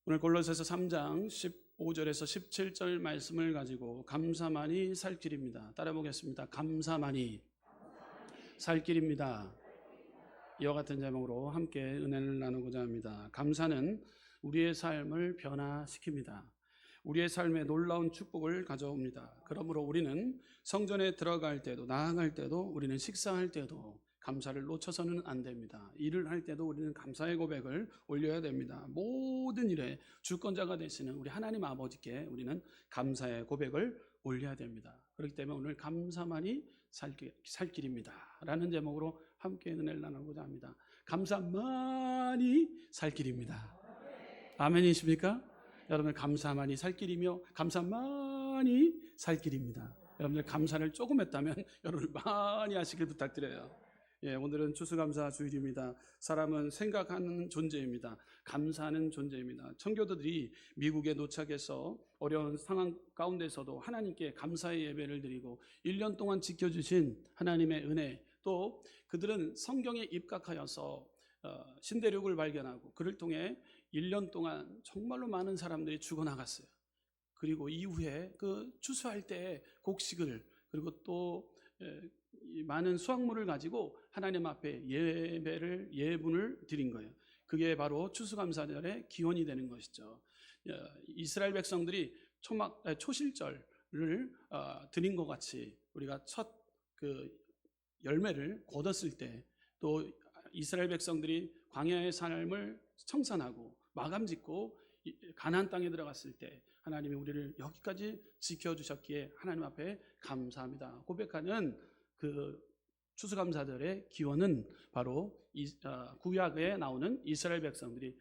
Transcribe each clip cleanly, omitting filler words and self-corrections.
오늘 골로새서 3장 15절에서 17절 말씀을 가지고 감사만이 살 길입니다. 따라 보겠습니다. 감사만이 살 길입니다. 이와 같은 제목으로 함께 은혜를 나누고자 합니다. 감사는 우리의 삶을 변화시킵니다. 우리의 삶에 놀라운 축복을 가져옵니다. 그러므로 우리는 성전에 들어갈 때도 나아갈 때도 우리는 식사할 때도 감사를 놓쳐서는 안 됩니다. 일을 할 때도 우리는 감사의 고백을 올려야 됩니다. 모든 일에 주권자가 되시는 우리 하나님 아버지께 우리는 감사의 고백을 올려야 됩니다. 그렇기 때문에 오늘 감사만이 살 길입니다 라는 제목으로 함께 은혜를 나누고자 합니다. 감사만이 살 길입니다. 아멘이십니까? 여러분, 감사만이 살 길이며 감사만이 살 길입니다. 여러분들 감사를 조금 했다면 여러분 많이 하시길 부탁드려요. 오늘은 추수감사 주일입니다. 사람은 생각하는 존재입니다. 감사하는 존재입니다. 청교도들이 미국에 도착해서 어려운 상황 가운데서도 하나님께 감사의 예배를 드리고 1년 동안 지켜주신 하나님의 은혜, 또 그들은 성경에 입각하여서 신대륙을 발견하고 그를 통해 1년 동안 정말로 많은 사람들이 죽어나갔어요. 그리고 이후에 그 추수할 때 곡식을 그리고 또 많은 수확물을 가지고 하나님 앞에 예분을 드린 거예요. 그게 바로 추수감사절의 기원이 되는 것이죠. 이스라엘 백성들이 초실절을 드린 것 같이 우리가 첫 그 열매를 거뒀을 때, 또 이스라엘 백성들이 광야의 삶을 청산하고 마감짓고 가나안 땅에 들어갔을 때 하나님이 우리를 여기까지 지켜주셨기에 하나님 앞에 감사합니다 고백하는 그 추수감사절의 기원은 바로 구약에 나오는 이스라엘 백성들이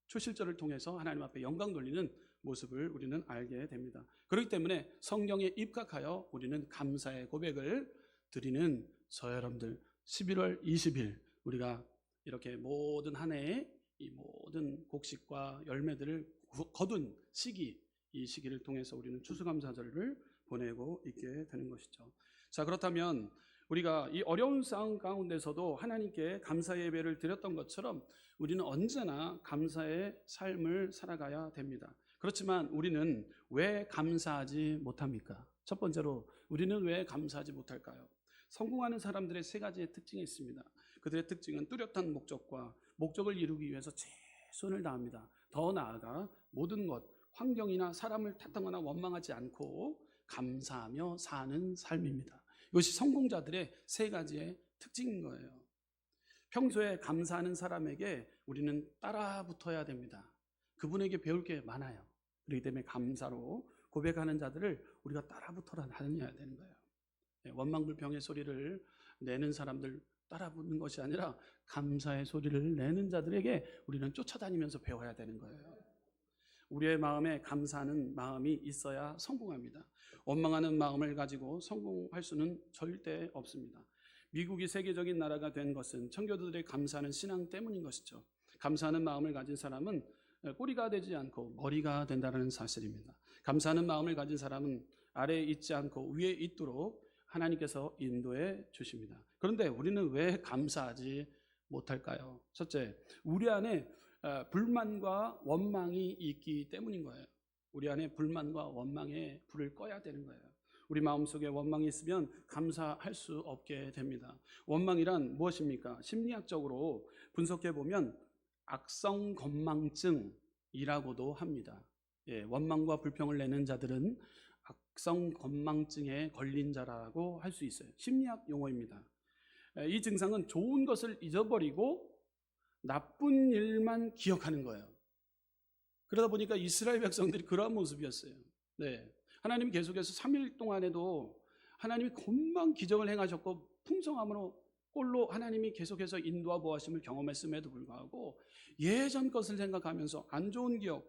초실절을 통해서 하나님 앞에 영광 돌리는 모습을 우리는 알게 됩니다. 그렇기 때문에 성경에 입각하여 우리는 감사의 고백을 드리는 저 여러분들, 11월 20일 우리가 이렇게 모든 한 해의 이 모든 곡식과 열매들을 거둔 시기, 이 시기를 통해서 우리는 추수감사절을 보내고 있게 되는 것이죠. 자, 그렇다면 우리가 이 어려운 상황 가운데서도 하나님께 감사 예배를 드렸던 것처럼 우리는 언제나 감사의 삶을 살아가야 됩니다. 그렇지만 우리는 왜 감사하지 못합니까? 첫 번째로 우리는 왜 감사하지 못할까요? 성공하는 사람들의 세 가지의 특징이 있습니다. 그들의 특징은 뚜렷한 목적과 목적을 이루기 위해서 최선을 다합니다. 더 나아가 모든 것, 환경이나 사람을 탓하거나 원망하지 않고 감사하며 사는 삶입니다. 이것이 성공자들의 세 가지의 특징인 거예요. 평소에 감사하는 사람에게 우리는 따라 붙어야 됩니다. 그분에게 배울 게 많아요. 그렇기 때문에 감사로 고백하는 자들을 우리가 따라 붙어라 다녀야 되는 거예요. 원망불평의 소리를 내는 사람들 따라 붙는 것이 아니라 감사의 소리를 내는 자들에게 우리는 쫓아다니면서 배워야 되는 거예요. 우리의 마음에 감사하는 마음이 있어야 성공합니다. 원망하는 마음을 가지고 성공할 수는 절대 없습니다. 미국이 세계적인 나라가 된 것은 청교도들의 감사하는 신앙 때문인 것이죠. 감사하는 마음을 가진 사람은 꼬리가 되지 않고 머리가 된다는 사실입니다. 감사하는 마음을 가진 사람은 아래에 있지 않고 위에 있도록 하나님께서 인도해 주십니다. 그런데 우리는 왜 감사하지 못할까요? 첫째, 우리 안에 불만과 원망이 있기 때문인 거예요. 우리 안에 불만과 원망의 불을 꺼야 되는 거예요. 우리 마음속에 원망이 있으면 감사할 수 없게 됩니다. 원망이란 무엇입니까? 심리학적으로 분석해 보면 악성 건망증이라고도 합니다. 원망과 불평을 내는 자들은 악성 건망증에 걸린 자라고 할 수 있어요. 심리학 용어입니다. 이 증상은 좋은 것을 잊어버리고 나쁜 일만 기억하는 거예요. 그러다 보니까 이스라엘 백성들이 그러한 모습이었어요. 하나님이 계속해서 3일 동안에도 하나님이 금방 기적을 행하셨고 풍성함으로 꼴로 하나님이 계속해서 인도와 보호하심을 경험했음에도 불구하고 예전 것을 생각하면서 안 좋은 기억,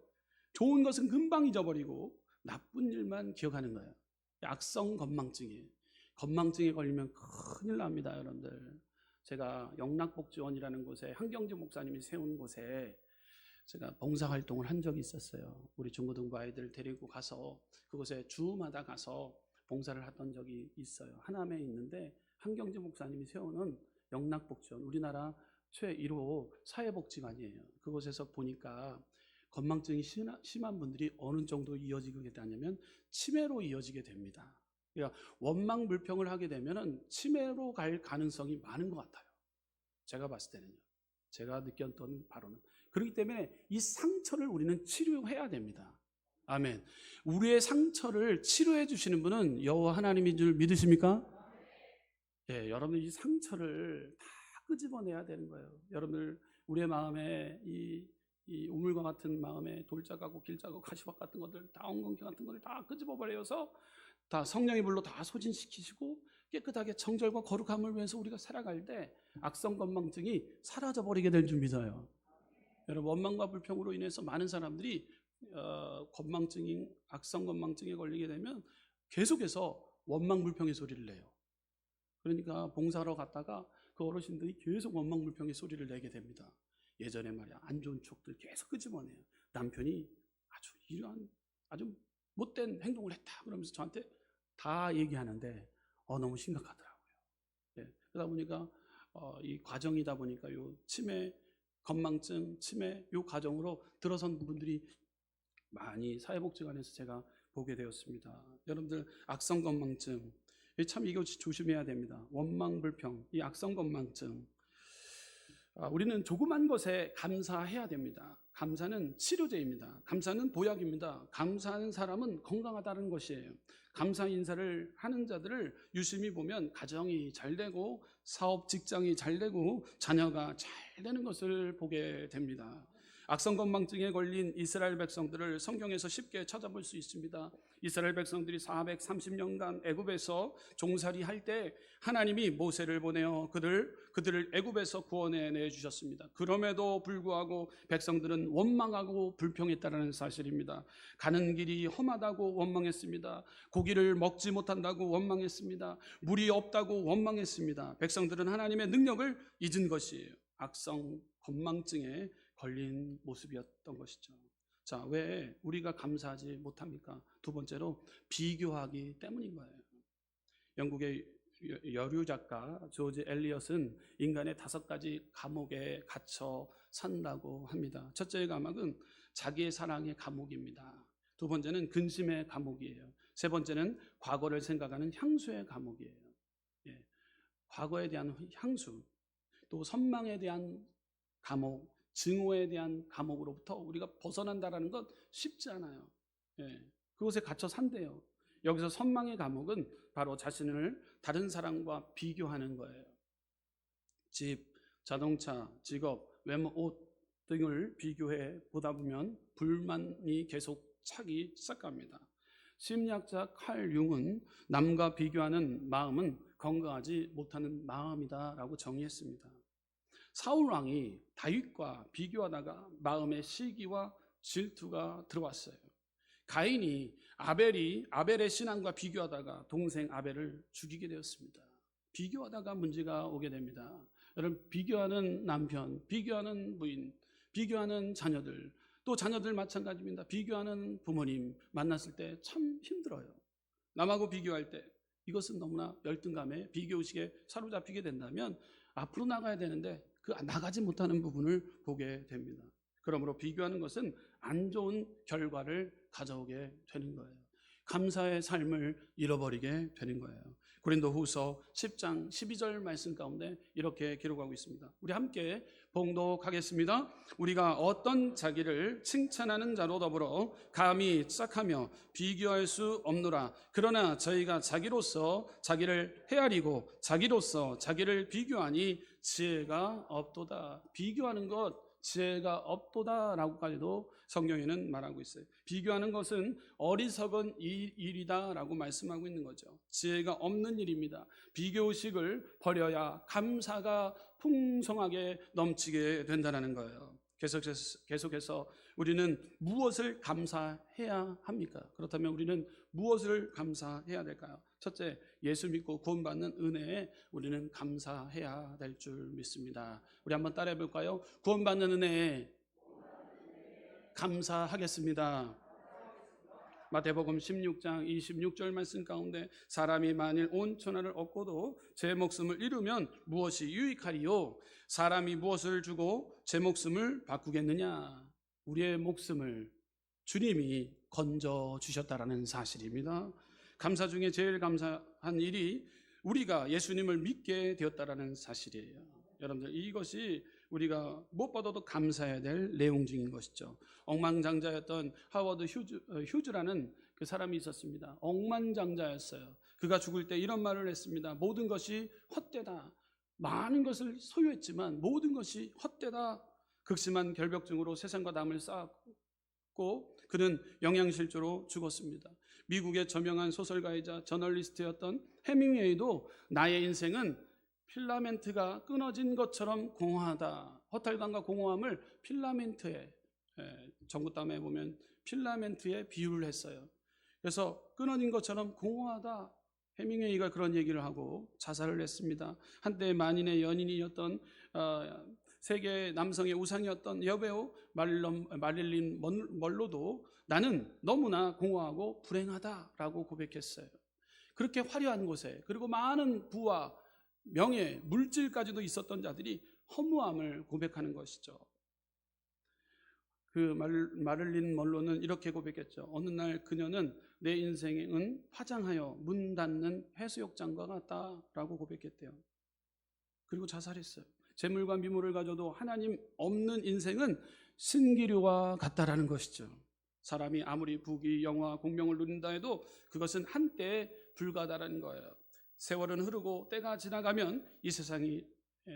좋은 것은 금방 잊어버리고 나쁜 일만 기억하는 거예요. 악성 건망증이에요. 건망증에 걸리면 큰일 납니다, 여러분들. 제가 영락복지원이라는 곳에 한경재 목사님이 세운 곳에 제가 봉사활동을 한 적이 있었어요. 우리 중고등부 아이들 데리고 가서 그곳에 주마다 가서 봉사를 했던 적이 있어요. 하남에 있는데 한경재 목사님이 세우는 영락복지원, 우리나라 최 1호 사회복지관이에요. 그곳에서 보니까 건망증이 심한 분들이 어느 정도 이어지게 되냐면 치매로 이어지게 됩니다. 그러니까 원망불평을 하게 되면 치매로 갈 가능성이 많은 것 같아요. 제가 봤을 때는요. 제가 느꼈던 바로는. 그렇기 때문에 이 상처를 우리는 치료해야 됩니다. 아멘. 우리의 상처를 치료해 주시는 분은 여호와 하나님인 줄 믿으십니까? 예, 여러분 이 상처를 다 끄집어내야 되는 거예요. 여러분들 우리의 마음에 이 우물과 같은 마음에 돌자가고 길자가고 가시밭 같은 것들 다 엉겅퀴 같은 것들 다 끄집어버려서 다 성령의 불로 다 소진시키시고 깨끗하게 정절과 거룩함을 위해서 우리가 살아갈 때 악성 건망증이 사라져버리게 될 줄 믿어요. 여러분 원망과 불평으로 인해서 많은 사람들이 건망증인 악성 건망증에 걸리게 되면 계속해서 원망 불평의 소리를 내요. 그러니까 봉사하러 갔다가 그 어르신들이 계속 원망 불평의 소리를 내게 됩니다. 예전에 말이야 안 좋은 추억들 계속 끄집어내요. 남편이 아주 이러한 아주 못된 행동을 했다 그러면서 저한테 다 얘기하는데 너무 심각하더라고요. 예, 그러다 보니까 이 과정이다 보니까 요 치매, 건망증, 치매 요 과정으로 들어선 분들이 많이 사회복지관에서 제가 보게 되었습니다. 여러분들 악성 건망증 참 이거 조심해야 됩니다. 원망불평, 이 악성 건망증 우리는 조그만 것에 감사해야 됩니다. 감사는 치료제입니다. 감사는 보약입니다. 감사하는 사람은 건강하다는 것이에요. 감사 인사를 하는 자들을 유심히 보면 가정이 잘 되고 사업 직장이 잘 되고 자녀가 잘 되는 것을 보게 됩니다. 악성 건망증에 걸린 이스라엘 백성들을 성경에서 쉽게 찾아볼 수 있습니다. 이스라엘 백성들이 430년간 애굽에서 종살이 할 때 하나님이 모세를 보내어 그들을 애굽에서 구원해 내 주셨습니다. 그럼에도 불구하고 백성들은 원망하고 불평했다는 사실입니다. 가는 길이 험하다고 원망했습니다. 고기를 먹지 못한다고 원망했습니다. 물이 없다고 원망했습니다. 백성들은 하나님의 능력을 잊은 것이에요. 악성 건망증에 걸린 모습이었던 것이죠. 자, 왜 우리가 감사하지 못합니까? 두 번째로 비교하기 때문인 거예요. 영국의 여류 작가 조지 엘리엇은 인간의 5가지 감옥에 갇혀 산다고 합니다. 첫째 감옥은 자기의 사랑의 감옥입니다. 두 번째는 근심의 감옥이에요. 세 번째는 과거를 생각하는 향수의 감옥이에요. 예, 과거에 대한 향수, 또 선망에 대한 감옥, 증오에 대한 감옥으로부터 우리가 벗어난다는 것 쉽지 않아요. 예, 그곳에 갇혀 산대요. 여기서 선망의 감옥은 바로 자신을 다른 사람과 비교하는 거예요. 집, 자동차, 직업, 외모, 옷 등을 비교해 보다 보면 불만이 계속 차기 시작합니다. 심리학자 칼 융은 남과 비교하는 마음은 건강하지 못하는 마음이다라고 정의했습니다. 사울 왕이 다윗과 비교하다가 마음에 시기와 질투가 들어왔어요. 가인이 아벨의 신앙과 비교하다가 동생 아벨을 죽이게 되었습니다. 비교하다가 문제가 오게 됩니다. 여러분, 비교하는 남편, 비교하는 부인, 비교하는 자녀들, 또 자녀들 마찬가지입니다. 비교하는 부모님 만났을 때 참 힘들어요. 남하고 비교할 때 이것은 너무나 열등감에 비교의식에 사로잡히게 된다면 앞으로 나가야 되는데 그 나가지 못하는 부분을 보게 됩니다. 그러므로 비교하는 것은 안 좋은 결과를 가져오게 되는 거예요. 감사의 삶을 잃어버리게 되는 거예요. 고린도후서 10장 12절 말씀 가운데 이렇게 기록하고 있습니다. 우리 함께 봉독하겠습니다. 우리가 어떤 자기를 칭찬하는 자로 더불어 감히 짝하며 비교할 수 없노라. 그러나 저희가 자기로서 자기를 헤아리고 자기로서 자기를 비교하니 지혜가 없도다. 비교하는 것 지혜가 없도다라고까지도 성경에는 말하고 있어요. 비교하는 것은 어리석은 일이다라고 말씀하고 있는 거죠. 지혜가 없는 일입니다. 비교의식을 버려야 감사가 풍성하게 넘치게 된다는 거예요. 계속해서 우리는 무엇을 감사해야 합니까? 그렇다면 우리는 무엇을 감사해야 될까요? 첫째, 예수 믿고 구원받는 은혜에 우리는 감사해야 될 줄 믿습니다. 우리 한번 따라해 볼까요? 구원받는 은혜에 감사하겠습니다. 마태복음 16장 26절 말씀 가운데 사람이 만일 온 천하를 얻고도 제 목숨을 잃으면 무엇이 유익하리요? 사람이 무엇을 주고 제 목숨을 바꾸겠느냐? 우리의 목숨을 주님이 건져 주셨다라는 사실입니다. 감사 중에 제일 감사한 일이 우리가 예수님을 믿게 되었다라는 사실이에요. 여러분들, 이것이 우리가 무엇보다도 감사해야 될 내용 중인 것이죠. 억만장자였던 하워드 휴즈라는 그 사람이 있었습니다. 억만장자였어요. 그가 죽을 때 이런 말을 했습니다. 모든 것이 헛되다. 많은 것을 소유했지만 모든 것이 헛되다. 극심한 결벽증으로 세상과 남을 쌓았고 그는 영양실조로 죽었습니다. 미국의 저명한 소설가이자 저널리스트였던 해밍웨이도 나의 인생은 필라멘트가 끊어진 것처럼 공허하다. 허탈감과 공허함을 필라멘트에, 전구담에 보면 필라멘트에 비유를 했어요. 그래서 끊어진 것처럼 공허하다. 해밍웨이가 그런 얘기를 하고 자살을 했습니다. 한때 만인의 연인이었던 세계 남성의 우상이었던 여배우 마릴린 먼로도 나는 너무나 공허하고 불행하다라고 고백했어요. 그렇게 화려한 곳에, 그리고 많은 부와 명예, 물질까지도 있었던 자들이 허무함을 고백하는 것이죠. 그 마릴린 먼로는 이렇게 고백했죠. 어느 날 그녀는 내 인생은 화장하여 문 닫는 해수욕장과 같다라고 고백했대요. 그리고 자살했어요. 재물과 미모를 가져도 하나님 없는 인생은 신기류와 같다라는 것이죠. 사람이 아무리 부귀, 영화, 공명을 누린다 해도 그것은 한때에 불과하다는 거예요. 세월은 흐르고 때가 지나가면 이 세상이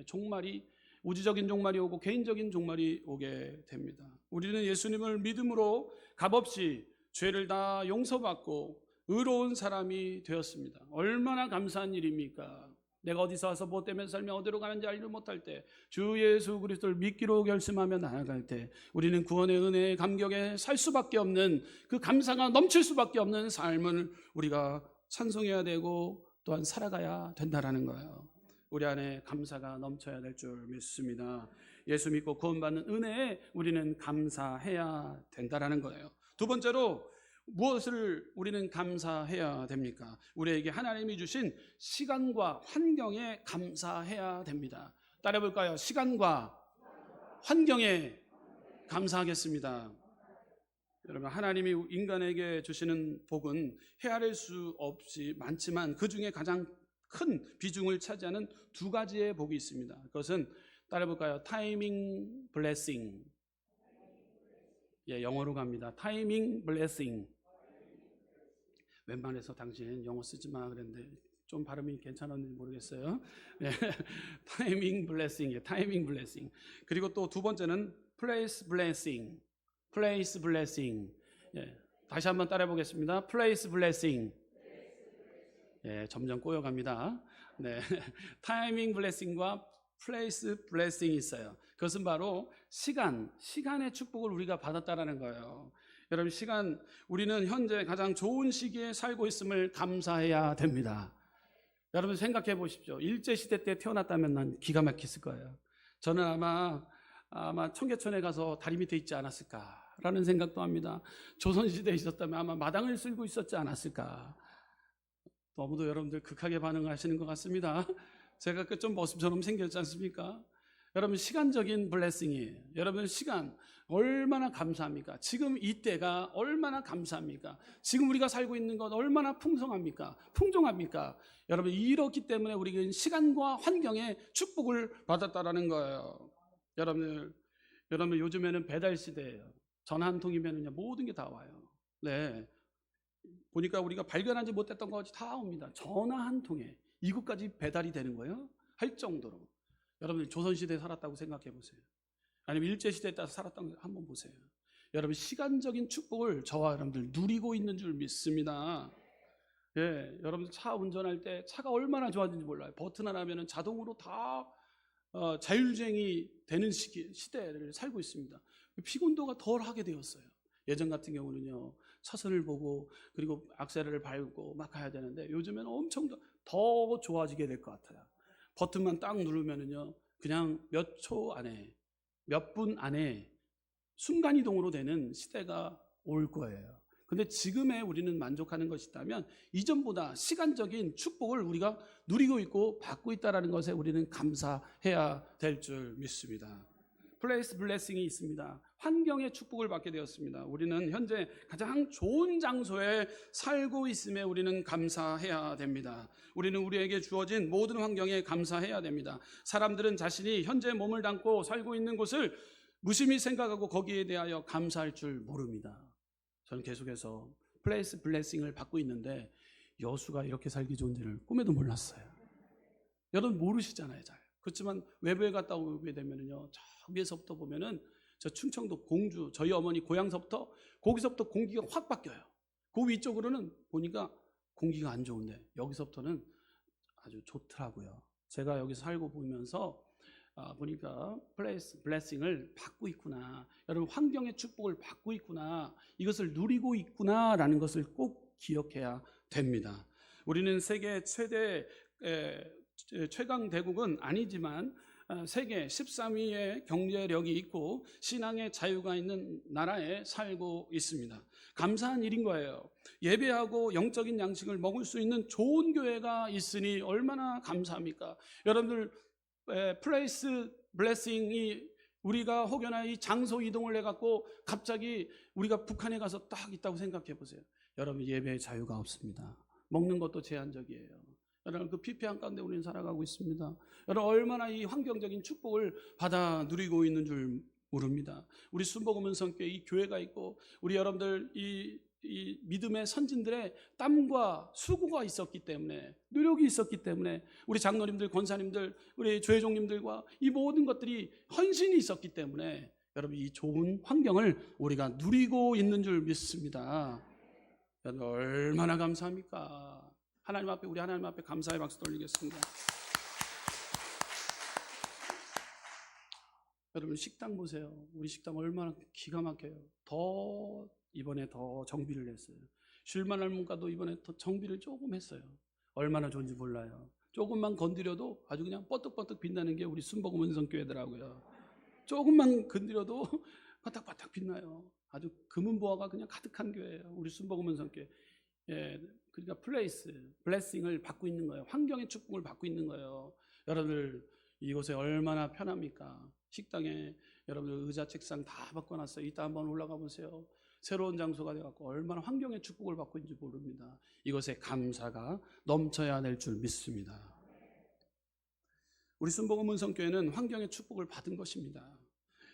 종말이, 우주적인 종말이 오고 개인적인 종말이 오게 됩니다. 우리는 예수님을 믿음으로 값없이 죄를 다 용서받고 의로운 사람이 되었습니다. 얼마나 감사한 일입니까? 내가 어디서 와서 뭐 때문에 살며 어디로 가는지 알지 못할 때, 주 예수 그리스도를 믿기로 결심하며 나아갈 때 우리는 구원의 은혜에 감격에 살 수밖에 없는, 그 감사가 넘칠 수밖에 없는 삶을 우리가 찬송해야 되고 또한 살아가야 된다라는 거예요. 우리 안에 감사가 넘쳐야 될 줄 믿습니다. 예수 믿고 구원받는 은혜에 우리는 감사해야 된다라는 거예요. 두 번째로 무엇을 우리는 감사해야 됩니까? 우리에게 하나님이 주신 시간과 환경에 감사해야 됩니다. 따라해 볼까요? 시간과 환경에 감사하겠습니다. 여러분, 하나님이 인간에게 주시는 복은 헤아릴 수 없이 많지만 그 중에 가장 큰 비중을 차지하는 두 가지의 복이 있습니다. 그것은 따라해 볼까요? 타이밍 블레싱. 영어로 갑니다. 타이밍 블레싱. 웬만해서 당신 영어 쓰지 마 그랬는데 좀 발음이 괜찮았는지 모르겠어요. 타이밍 블레싱이에요. 타이밍 블레싱. 그리고 또 두 번째는 플레이스 블레싱. 플레이스 블레싱. 다시 한번 따라해 보겠습니다. 플레이스 블레싱. 점점 꼬여갑니다. 타이밍 블레싱과 플레이스 블레싱이 있어요. 그것은 바로 시간의 축복을 우리가 받았다라는 거예요. 여러분, 우리는 현재 가장 좋은 시기에 살고 있음을 감사해야 됩니다. 여러분 생각해 보십시오. 일제시대 때 태어났다면 난 기가 막혔을 거예요. 저는 아마 청계천에 가서 다리 밑에 있지 않았을까라는 생각도 합니다. 조선시대에 있었다면 아마 마당을 쓸고 있었지 않았을까. 너무도 여러분들 극하게 반응하시는 것 같습니다. 제가 좀 모습처럼 생겼지 않습니까? 여러분, 시간적인 블레싱이에요. 여러분, 시간 얼마나 감사합니까? 지금 이때가 얼마나 감사합니까? 지금 우리가 살고 있는 것 얼마나 풍성합니까? 풍족합니까? 여러분, 이렇기 때문에 우리는 시간과 환경의 축복을 받았다라는 거예요. 여러분 요즘에는 배달 시대예요. 전화 한 통이면 모든 게 다 와요. 보니까 우리가 발견하지 못했던 것이 다 옵니다. 전화 한 통에 이곳까지 배달이 되는 거예요? 할 정도로. 여러분, 조선시대에 살았다고 생각해 보세요. 아니면 일제시대에 따라서 살았다고 한번 보세요. 여러분, 시간적인 축복을 저와 여러분들 누리고 있는 줄 믿습니다. 여러분 차 운전할 때 차가 얼마나 좋아진지 몰라요. 버튼 하나면 자동으로 다 자율주행이 되는 시대를 살고 있습니다. 피곤도가 덜 하게 되었어요. 예전 같은 경우는요, 차선을 보고 그리고 악셀을 밟고 막 가야 되는데 요즘에는 엄청 더 좋아지게 될 것 같아요. 버튼만 딱 누르면은요, 그냥 몇 초 안에, 몇 분 안에 순간이동으로 되는 시대가 올 거예요. 근데 지금의 우리는 만족하는 것이 있다면 이전보다 시간적인 축복을 우리가 누리고 있고 받고 있다는 것에 우리는 감사해야 될 줄 믿습니다. 플레이스 블레싱이 있습니다. 환경의 축복을 받게 되었습니다. 우리는 현재 가장 좋은 장소에 살고 있음에 우리는 감사해야 됩니다. 우리는 우리에게 주어진 모든 환경에 감사해야 됩니다. 사람들은 자신이 현재 몸을 담고 살고 있는 곳을 무심히 생각하고 거기에 대하여 감사할 줄 모릅니다. 저는 계속해서 플레이스 블레싱을 받고 있는데 여수가 이렇게 살기 좋은지를 꿈에도 몰랐어요. 여러분 모르시잖아요, 잘. 그렇지만 외부에 갔다 오게 되면요, 저 위에서부터 보면은 저 충청도 공주 저희 어머니 고향서부터 거기서부터 공기가 확 바뀌어요. 그 위쪽으로는 보니까 공기가 안 좋은데 여기서부터는 아주 좋더라고요. 제가 여기 살고 보면서 보니까 플레이스 블레싱을 받고 있구나, 여러분 환경의 축복을 받고 있구나, 이것을 누리고 있구나라는 것을 꼭 기억해야 됩니다. 우리는 세계 최대 최강 대국은 아니지만 세계 13위의 경제력이 있고 신앙의 자유가 있는 나라에 살고 있습니다. 감사한 일인 거예요. 예배하고 영적인 양식을 먹을 수 있는 좋은 교회가 있으니 얼마나 감사합니까? 여러분들 플레이스 블레싱이 우리가 혹여나 이 장소 이동을 해갖고 갑자기 우리가 북한에 가서 딱 있다고 생각해 보세요. 여러분 예배의 자유가 없습니다. 먹는 것도 제한적이에요. 여러분 그 피폐한 가운데 우리는 살아가고 있습니다. 여러분 얼마나 이 환경적인 축복을 받아 누리고 있는 줄 모릅니다. 우리 순복음 은성교회 이 교회가 있고 우리 여러분들 이 믿음의 선진들의 땀과 수고가 있었기 때문에, 노력이 있었기 때문에, 우리 장로님들, 권사님들, 우리 조회종님들과 이 모든 것들이 헌신이 있었기 때문에 여러분 이 좋은 환경을 우리가 누리고 있는 줄 믿습니다. 여러분 얼마나 감사합니까? 하나님 앞에, 우리 하나님 앞에 감사의 박수 돌리겠습니다. 여러분 식당 보세요. 우리 식당 얼마나 기가 막혀요. 이번에 더 정비를 했어요. 쉴만한 문과도 이번에 더 정비를 조금 했어요. 얼마나 좋은지 몰라요. 조금만 건드려도 아주 그냥 뻐뜩뻐뜩 빛나는 게 우리 순복음 은성교회더라고요. 조금만 건드려도 바닥바닥 빛나요. 아주 금은보화가 그냥 가득한 교회예요. 우리 순복음 은성교회. 예, 그러니까 플레이스 블레싱을 받고 있는 거예요. 환경의 축복을 받고 있는 거예요. 여러분들 이곳에 얼마나 편합니까? 식당에 여러분들 의자 책상 다 바꿔놨어요. 이따 한번 올라가 보세요. 새로운 장소가 돼갖고 얼마나 환경의 축복을 받고 있는지 모릅니다. 이것에 감사가 넘쳐야 될 줄 믿습니다. 우리 순복음 은성교회는 환경의 축복을 받은 것입니다.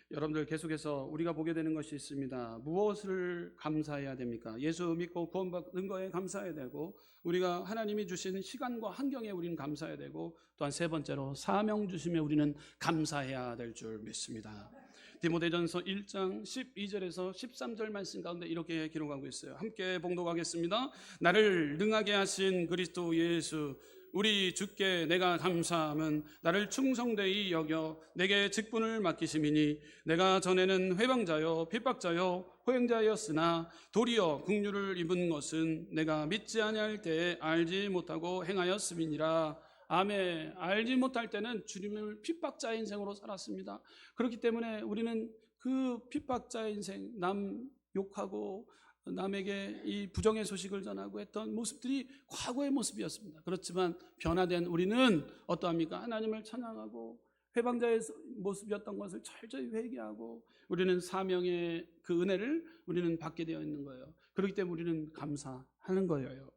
여러분들 계속해서 우리가 보게 되는 것이 있습니다. 무엇을 감사해야 됩니까? 예수 믿고 구원받는 거에 감사해야 되고, 우리가 하나님이 주신 시간과 환경에 우리는 감사해야 되고, 또한 세 번째로 사명 주심에 우리는 감사해야 될 줄 믿습니다. 디모데전서 1장 12절에서 13절 말씀 가운데 이렇게 기록하고 있어요. 함께 봉독하겠습니다. 나를 능하게 하신 그리스도 예수 우리 주께 내가 감사함은 나를 충성되이 여겨 내게 직분을 맡기심이니, 내가 전에는 회방자요 핍박자요 호행자였으나 도리어 긍휼을 입은 것은 내가 믿지 아니할 때에 알지 못하고 행하였음이니라. 아멘. 알지 못할 때는 주님을 핍박자의 인생으로 살았습니다. 그렇기 때문에 우리는 그 핍박자의 인생, 남 욕하고 남에게 이 부정의 소식을 전하고 했던 모습들이 과거의 모습이었습니다. 그렇지만 변화된 우리는 어떠합니까? 하나님을 찬양하고 회방자의 모습이었던 것을 철저히 회개하고 우리는 사명의 그 은혜를 우리는 받게 되어 있는 거예요. 그렇기 때문에 우리는 감사하는 거예요.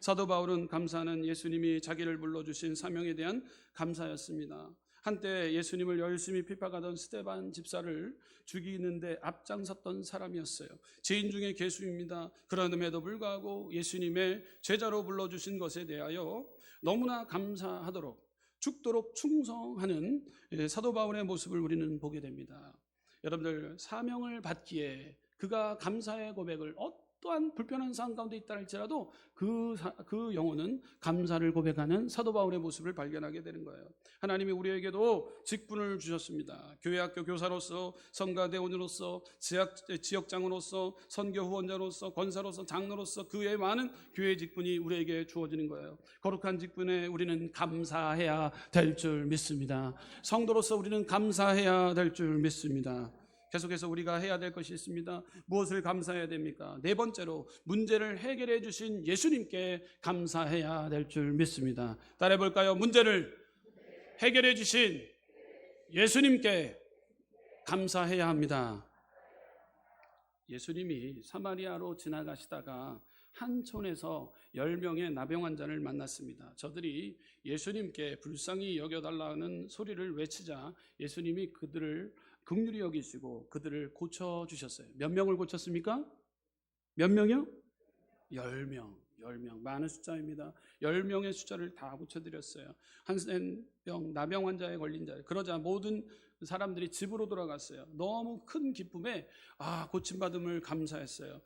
사도 바울은 감사는 예수님이 자기를 불러주신 사명에 대한 감사였습니다. 한때 예수님을 열심히 핍박하던 스데반 집사를 죽이는데 앞장섰던 사람이었어요. 죄인 중에 괴수입니다. 그럼에도 불구하고 예수님의 제자로 불러주신 것에 대하여 너무나 감사하도록 죽도록 충성하는 사도 바울의 모습을 우리는 보게 됩니다. 여러분들 사명을 받기에 그가 감사의 고백을 또한 불편한 상황 가운데 있다 할지라도 그 영혼은 감사를 고백하는 사도 바울의 모습을 발견하게 되는 거예요. 하나님이 우리에게도 직분을 주셨습니다. 교회학교 교사로서, 성가대원으로서, 지역장으로서, 선교 후원자로서, 권사로서, 장로로서 그 외에 많은 교회 직분이 우리에게 주어지는 거예요. 거룩한 직분에 우리는 감사해야 될 줄 믿습니다. 성도로서 우리는 감사해야 될 줄 믿습니다. 계속해서 우리가 해야 될 것이 있습니다. 무엇을 감사해야 됩니까? 네 번째로 문제를 해결해 주신 예수님께 감사해야 될 줄 믿습니다. 따라해 볼까요? 문제를 해결해 주신 예수님께 감사해야 합니다. 예수님이 사마리아로 지나가시다가 한 촌에서 10명의 나병 환자를 만났습니다. 저들이 예수님께 불쌍히 여겨달라는 소리를 외치자 예수님이 그들을 긍휼히 여기시고 그들을 고쳐주셨어요. 몇 명을 고쳤습니까? 몇 명이요? 10명. 10명. 많은 숫자입니다. 10명의 숫자를 다 고쳐드렸어요. 한센병 나병 환자에 걸린 자. 그러자 모든 사람들이 집으로 돌아갔어요. 너무 큰 기쁨에 고침받음을 감사했어요.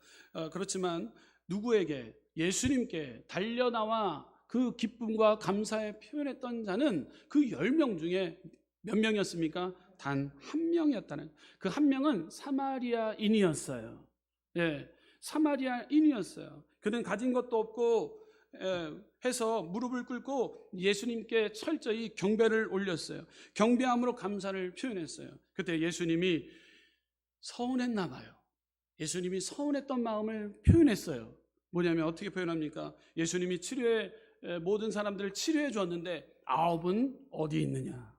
그렇지만 누구에게? 예수님께 달려나와 그 기쁨과 감사에 표현했던 자는 그 10명 중에 몇 명이었습니까? 단 한 명이었다는. 그 한 명은 사마리아인이었어요. 예, 사마리아인이었어요. 그는 가진 것도 없고 해서 무릎을 꿇고 예수님께 철저히 경배를 올렸어요. 경배함으로 감사를 표현했어요. 그때 예수님이 서운했나 봐요. 예수님이 서운했던 마음을 표현했어요. 뭐냐면 어떻게 표현합니까? 예수님이 모든 사람들을 치료해 주었는데 9은 어디 있느냐?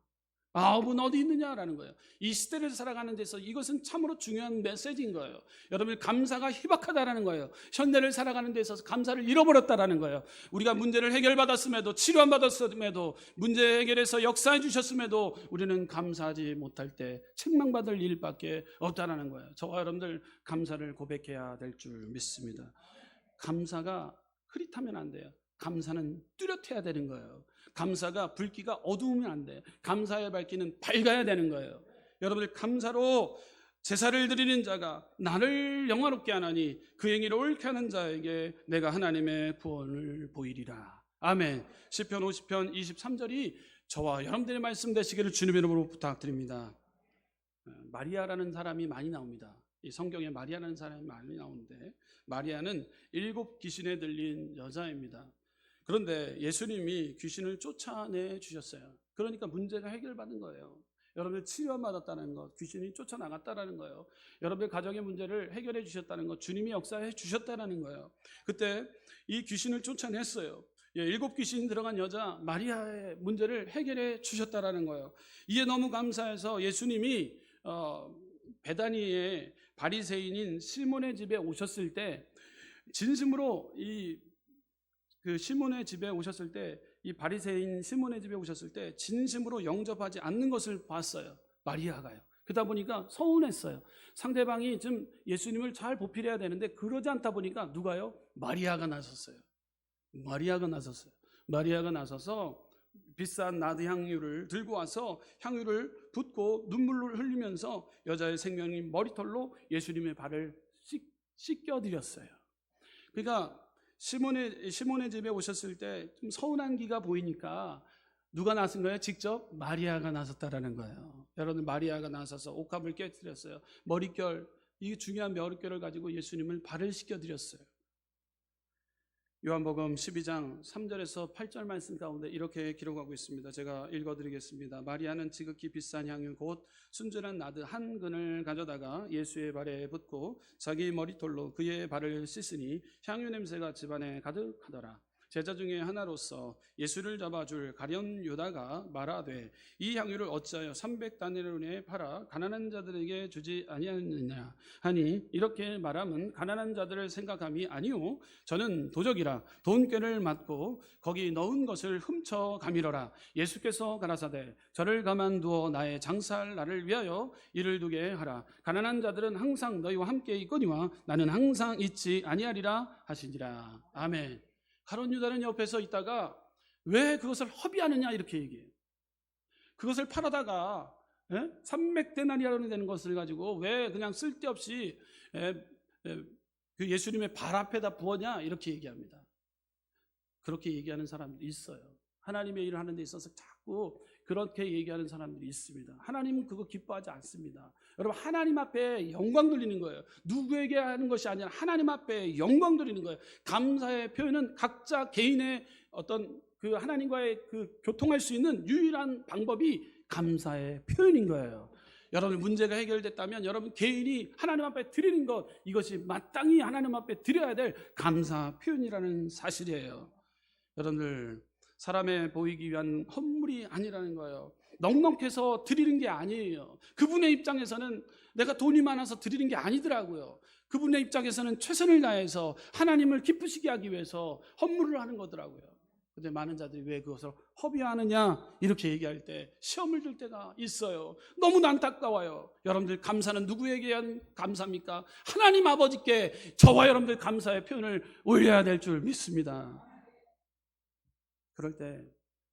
9은 어디 있느냐라는 거예요. 이 시대를 살아가는 데서 이것은 참으로 중요한 메시지인 거예요. 여러분, 감사가 희박하다라는 거예요. 현대를 살아가는 데 있어서 감사를 잃어버렸다라는 거예요. 우리가 문제를 해결받았음에도, 치료안 받았음에도, 문제 해결해서 역사해 주셨음에도 우리는 감사하지 못할 때 책망받을 일밖에 없다라는 거예요. 저와 여러분들 감사를 고백해야 될 줄 믿습니다. 감사가 흐릿하면 안 돼요. 감사는 뚜렷해야 되는 거예요. 감사가 불기가 어두우면 안 돼요. 감사의 밝기는 밝아야 되는 거예요. 여러분들, 감사로 제사를 드리는 자가 나를 영화롭게 하나니 그 행위를 옳게 하는 자에게 내가 하나님의 구원을 보이리라. 아멘. 시편 50편 23절이 저와 여러분들의 말씀 되시기를 주님의 이름으로 부탁드립니다. 마리아라는 사람이 많이 나옵니다. 이 성경에 마리아라는 사람이 많이 나오는데, 마리아는 7 귀신에 들린 여자입니다. 그런데 예수님이 귀신을 쫓아내 주셨어요. 그러니까 문제가 해결받은 거예요. 여러분들 치료받았다는 것, 귀신이 쫓아나갔다는 거예요. 여러분들 가정의 문제를 해결해 주셨다는 것, 주님이 역사해 주셨다는 거예요. 그때 이 귀신을 쫓아냈어요. 7 귀신이 들어간 여자 마리아의 문제를 해결해 주셨다는 거예요. 이에 너무 감사해서 예수님이 베다니의 바리새인인 시몬의 집에 오셨을 때, 진심으로 시몬의 집에 오셨을 때, 이 바리새인 시몬의 집에 오셨을 때 진심으로 영접하지 않는 것을 봤어요. 마리아가요. 그러다 보니까 서운했어요. 상대방이 좀 예수님을 잘 보필해야 되는데 그러지 않다 보니까 누가요? 마리아가 나섰어요. 마리아가 나서서 비싼 나드 향유를 들고 와서 향유를 붓고 눈물을 흘리면서 여자의 생명인 머리털로 예수님의 발을 씻겨드렸어요. 그러니까 시몬의 집에 오셨을 때 좀 서운한 기가 보이니까 누가 나선 거예요? 직접 마리아가 나섰다라는 거예요. 여러분, 마리아가 나서서 옥합을 깨뜨렸어요. 머릿결, 이 중요한 머릿결을 가지고 예수님을 발을 씻겨드렸어요. 요한복음 12장 3절에서 8절 말씀 가운데 이렇게 기록하고 있습니다. 제가 읽어드리겠습니다. 마리아는 지극히 비싼 향유 곧 순전한 나드 한 근을 가져다가 예수의 발에 붓고 자기 머리털로 그의 발을 씻으니 향유 냄새가 집안에 가득하더라. 제자 중에 하나로서 예수를 잡아줄 가룟 유다가 말하되 이 향유를 어찌하여 300다니엘에 팔아 가난한 자들에게 주지 아니하느냐 하니, 이렇게 말함은 가난한 자들을 생각함이 아니오 저는 도적이라 돈꾀를 맞고 거기 넣은 것을 훔쳐 가미러라. 예수께서 가라사대 저를 가만두어 나의 장사할 날을 위하여 이를 두게 하라. 가난한 자들은 항상 너희와 함께 있거니와 나는 항상 있지 아니하리라 하시니라. 아멘. 가룟 유다는 옆에서 있다가 왜 그것을 허비하느냐 이렇게 얘기해요. 그것을 팔아다가 300데나리온이 되는 것을 가지고 왜 그냥 쓸데없이 그 예수님의 발 앞에다 부었냐 이렇게 얘기합니다. 그렇게 얘기하는 사람들이 있어요. 하나님의 일을 하는 데 있어서 자꾸 그렇게 얘기하는 사람들이 있습니다. 하나님은 그거 기뻐하지 않습니다. 여러분, 하나님 앞에 영광 돌리는 거예요. 누구에게 하는 것이 아니라 하나님 앞에 영광 돌리는 거예요. 감사의 표현은 각자 개인의 어떤 그 하나님과의 그 교통할 수 있는 유일한 방법이 감사의 표현인 거예요. 여러분, 문제가 해결됐다면 여러분 개인이 하나님 앞에 드리는 것, 이것이 마땅히 하나님 앞에 드려야 될 감사 표현이라는 사실이에요. 여러분들, 사람에 보이기 위한 헌물이 아니라는 거예요. 넉넉해서 드리는 게 아니에요. 그분의 입장에서는 내가 돈이 많아서 드리는 게 아니더라고요. 그분의 입장에서는 최선을 다해서 하나님을 기쁘시게 하기 위해서 헌물을 하는 거더라고요. 근데 많은 자들이 왜 그것을 허비하느냐 이렇게 얘기할 때 시험을 들 때가 있어요. 너무나 안타까워요. 여러분들 감사는 누구에게 한 감사입니까? 하나님 아버지께 저와 여러분들 감사의 표현을 올려야 될 줄 믿습니다. 그럴 때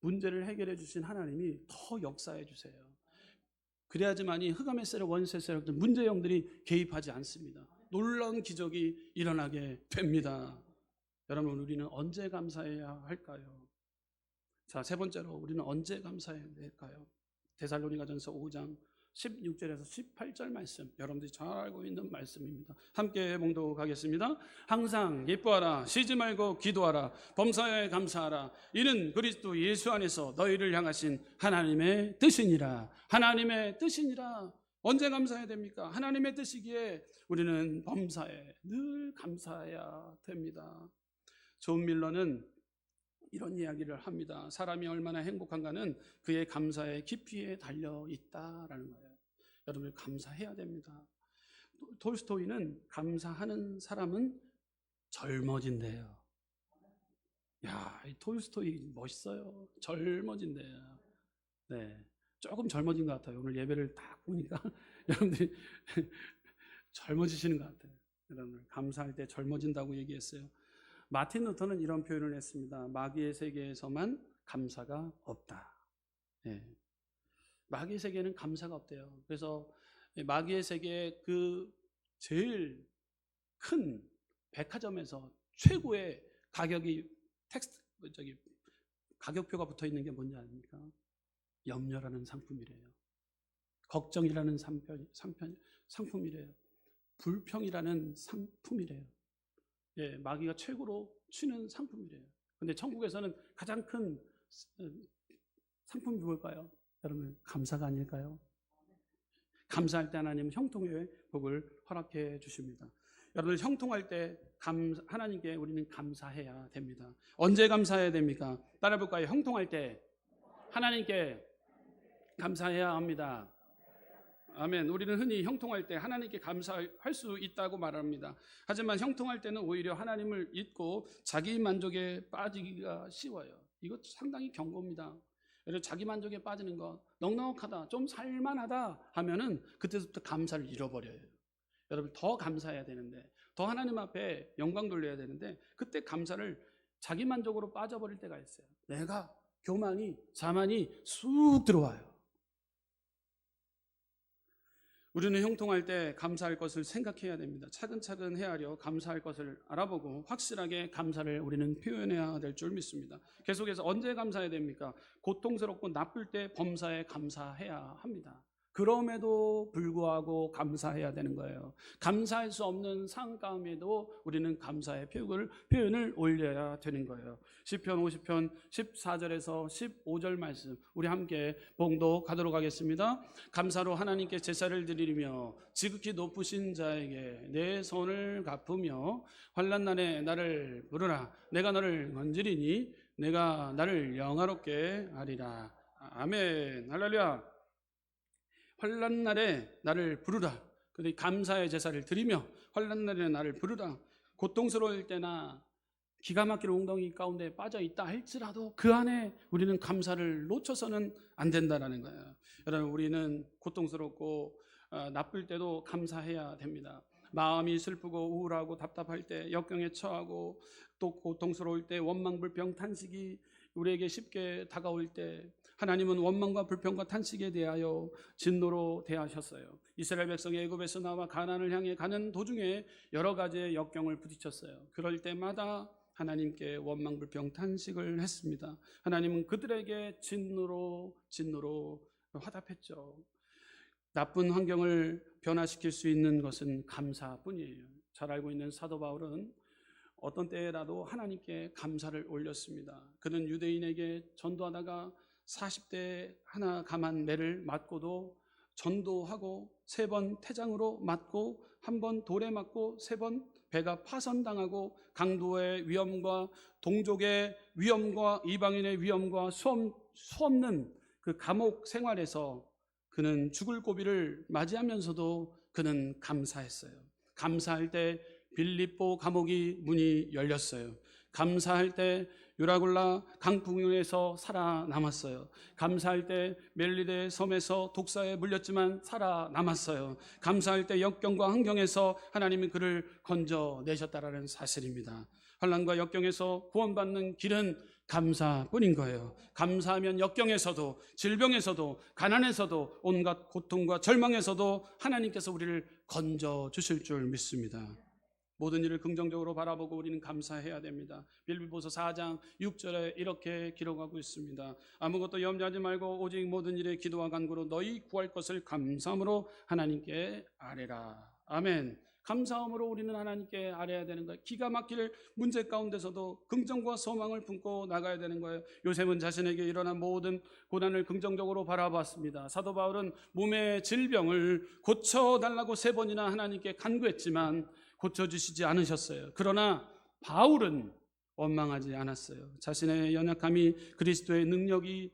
문제를 해결해 주신 하나님이 더 역사해 주세요. 그래야지만이 흑암의 세력, 원수의 세력들, 문제의 영들이 개입하지 않습니다. 놀라운 기적이 일어나게 됩니다. 여러분, 우리는 언제 감사해야 할까요? 자, 세 번째로 우리는 언제 감사해야 될까요? 데살로니가전서 5장 16절에서 18절 말씀, 여러분들이 잘 알고 있는 말씀입니다. 함께 봉독하겠습니다. 항상 기뻐하라, 쉬지 말고 기도하라, 범사에 감사하라. 이는 그리스도 예수 안에서 너희를 향하신 하나님의 뜻이니라. 하나님의 뜻이니라. 언제 감사해야 됩니까? 하나님의 뜻이기에 우리는 범사에 늘 감사해야 됩니다. 존 밀러는 이런 이야기를 합니다. 사람이 얼마나 행복한가는 그의 감사의 깊이에 달려 있다라는 거예요. 여러분, 감사해야 됩니다. 톨스토이는 감사하는 사람은 젊어진대요. 야, 이 톨스토이 멋있어요. 젊어진대요. 네, 조금 젊어진 것 같아요. 오늘 예배를 딱 보니까 여러분들이 젊어지시는 것 같아요. 여러분, 감사할 때 젊어진다고 얘기했어요. 마틴 루터는 이런 표현을 했습니다. 마귀의 세계에서만 감사가 없다. 네. 마귀의 세계에는 감사가 없대요. 그래서 마귀의 세계의 그 제일 큰 백화점에서 최고의 가격이 가격표가 붙어 있는 게 뭔지 아닙니까? 염려라는 상품이래요. 걱정이라는 상품이래요. 불평이라는 상품이래요. 예, 마귀가 최고로 치는 상품이래요. 근데 천국에서는 가장 큰 상품이 뭘까요? 여러분, 감사가 아닐까요? 감사할 때 하나님은 형통의 복을 허락해 주십니다. 여러분, 형통할 때 하나님께 우리는 감사해야 됩니다. 언제 감사해야 됩니까? 따라해볼까요? 형통할 때 하나님께 감사해야 합니다. 아멘. 우리는 흔히 형통할 때 하나님께 감사할 수 있다고 말합니다. 하지만 형통할 때는 오히려 하나님을 잊고 자기 만족에 빠지기가 쉬워요. 이것 상당히 경고입니다. 여러분, 자기 만족에 빠지는 거, 넉넉하다, 좀 살만하다 하면은 그때부터 감사를 잃어버려요. 여러분, 더 감사해야 되는데, 더 하나님 앞에 영광 돌려야 되는데, 그때 감사를 자기 만족으로 빠져버릴 때가 있어요. 내가 교만이, 자만이 쑥 들어와요. 우리는 형통할 때 감사할 것을 생각해야 됩니다. 차근차근 헤아려 감사할 것을 알아보고 확실하게 감사를 우리는 표현해야 될 줄 믿습니다. 계속해서 언제 감사해야 됩니까? 고통스럽고 나쁠 때 범사에 감사해야 합니다. 그럼에도 불구하고 감사해야 되는 거예요. 감사할 수 없는 상황 가운데도 우리는 감사의 표현을 올려야 되는 거예요. 시편 50편 14절에서 15절 말씀 우리 함께 봉독하도록 하겠습니다. 감사로 하나님께 제사를 드리며 지극히 높으신 자에게 내 손을 갚으며 환난 날에 나를 부르라. 내가 너를 건지리니 내가 나를 영화롭게 하리라. 아멘. 할렐루야. 환난 날에 나를 부르라. 그런데 감사의 제사를 드리며 환난 날에 나를 부르라. 고통스러울 때나 기가 막힌 웅덩이 가운데 빠져 있다 할지라도 그 안에 우리는 감사를 놓쳐서는 안 된다라는 거예요. 여러분, 우리는 고통스럽고 나쁠 때도 감사해야 됩니다. 마음이 슬프고 우울하고 답답할 때, 역경에 처하고 또 고통스러울 때, 원망 불평 탄식이 우리에게 쉽게 다가올 때 하나님은 원망과 불평과 탄식에 대하여 진노로 대하셨어요. 이스라엘 백성이 애굽에서 나와 가나안을 향해 가는 도중에 여러 가지의 역경을 부딪혔어요. 그럴 때마다 하나님께 원망 불평 탄식을 했습니다. 하나님은 그들에게 진노로 화답했죠. 나쁜 환경을 변화시킬 수 있는 것은 감사뿐이에요. 잘 알고 있는 사도 바울은 어떤 때라도 하나님께 감사를 올렸습니다. 그는 유대인에게 전도하다가 40대 하나 감한 매를 맞고도 전도하고 3번 태장으로 맞고 1번 돌에 맞고 3번 배가 파선당하고 강도의 위험과 동족의 위험과 이방인의 위험과 수없는 그 감옥 생활에서 그는 죽을 고비를 맞이하면서도 그는 감사했어요. 감사할 때 빌립보 감옥이 문이 열렸어요. 감사할 때 유라굴라 강풍에서 살아남았어요. 감사할 때 멜리데 섬에서 독사에 물렸지만 살아남았어요. 감사할 때 역경과 환경에서 하나님이 그를 건져내셨다라는 사실입니다. 환난과 역경에서 구원받는 길은 감사뿐인 거예요. 감사하면 역경에서도, 질병에서도, 가난에서도, 온갖 고통과 절망에서도 하나님께서 우리를 건져주실 줄 믿습니다. 모든 일을 긍정적으로 바라보고 우리는 감사해야 됩니다. 빌립보서 4장 6절에 이렇게 기록하고 있습니다. 아무것도 염려하지 말고 오직 모든 일에 기도와 간구로 너희 구할 것을 감사함으로 하나님께 아뢰라. 아멘. 감사함으로 우리는 하나님께 아뢰야 되는 거예요. 기가 막힐 문제 가운데서도 긍정과 소망을 품고 나가야 되는 거예요. 요셉은 자신에게 일어난 모든 고난을 긍정적으로 바라봤습니다. 사도 바울은 몸의 질병을 고쳐달라고 3번이나 하나님께 간구했지만 고쳐주시지 않으셨어요. 그러나 바울은 원망하지 않았어요. 자신의 연약함이 그리스도의 능력이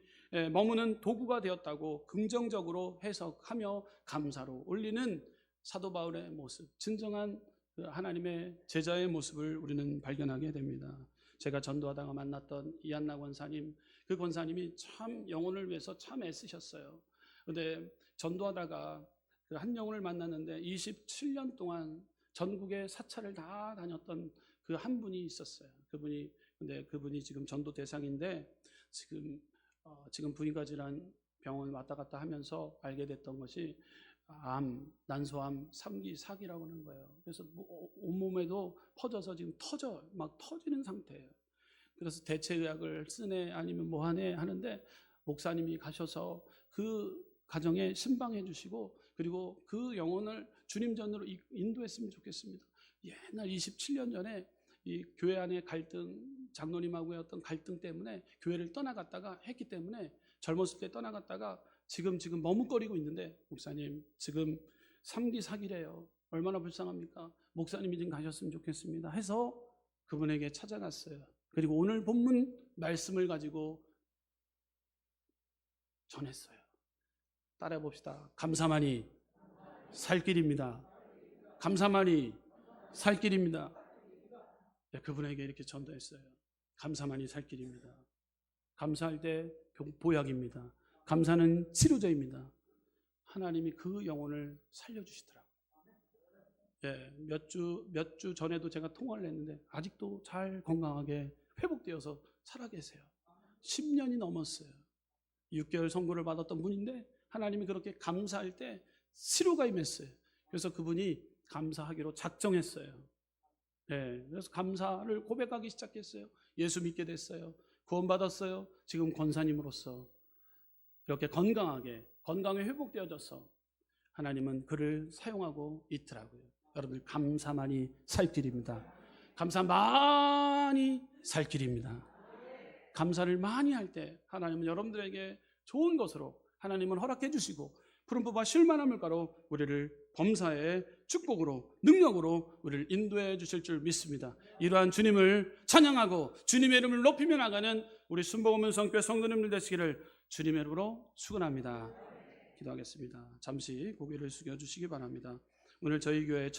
머무는 도구가 되었다고 긍정적으로 해석하며 감사로 올리는 사도 바울의 모습, 진정한 하나님의 제자의 모습을 우리는 발견하게 됩니다. 제가 전도하다가 만났던 이한나 권사님, 그 권사님이 참 영혼을 위해서 참 애쓰셨어요. 그런데 전도하다가 그 한 영혼을 만났는데 27년 동안 전국의 사찰을 다 다녔던 그 한 분이 있었어요. 근데 그분이 지금 전도 대상인데 지금 부인과 질환 병원 왔다 갔다 하면서 알게 됐던 것이 암, 난소암 3기, 4기라고 하는 거예요. 그래서 온몸에도 퍼져서 지금 막 터지는 상태예요. 그래서 대체의학을 쓰네 아니면 뭐 하네 하는데 목사님이 가셔서 그 가정에 신방해 주시고 그리고 그 영혼을 주님 전으로 인도했으면 좋겠습니다. 옛날 27년 전에 이 교회 안의 갈등, 장로님하고의 어떤 갈등 때문에 교회를 떠나갔다가 했기 때문에 젊었을 때 떠나갔다가 지금 머뭇거리고 있는데 목사님 지금 3기 4기래요. 얼마나 불쌍합니까? 목사님이 좀 가셨으면 좋겠습니다 해서 그분에게 찾아갔어요. 그리고 오늘 본문 말씀을 가지고 전했어요. 따라해 봅시다. 감사만이 살 길입니다. 감사만이 살 길입니다. 네, 그분에게 이렇게 전도했어요. 감사만이 살 길입니다. 감사할 때 보약입니다. 감사는 치료제입니다. 하나님이 그 영혼을 살려주시더라고요. 예, 몇 주 전에도 제가 통화를 했는데 아직도 잘 건강하게 회복되어서 살아계세요. 10년이 넘었어요. 6개월 선고를 받았던 분인데 하나님이 그렇게 감사할 때 치료가 임했어요. 그래서 그분이 감사하기로 작정했어요. 예, 그래서 감사를 고백하기 시작했어요. 예수 믿게 됐어요. 구원받았어요. 지금 권사님으로서 이렇게 건강하게 회복되어져서 하나님은 그를 사용하고 있더라고요. 여러분들 감사만이 살 길입니다. 감사만이 살 길입니다. 감사를 많이 할 때 하나님은 여러분들에게 좋은 것으로 하나님은 허락해 주시고 푸른 뽑아 쉴만한 물가로 우리를 범사의 축복으로 능력으로 우리를 인도해 주실 줄 믿습니다. 이러한 주님을 찬양하고 주님의 이름을 높이며 나가는 우리 순복음은 성교회 성도님들 되시기를 주님의 이름으로 축원합니다. 기도하겠습니다. 잠시 고개를 숙여 주시기 바랍니다. 오늘 저희 교회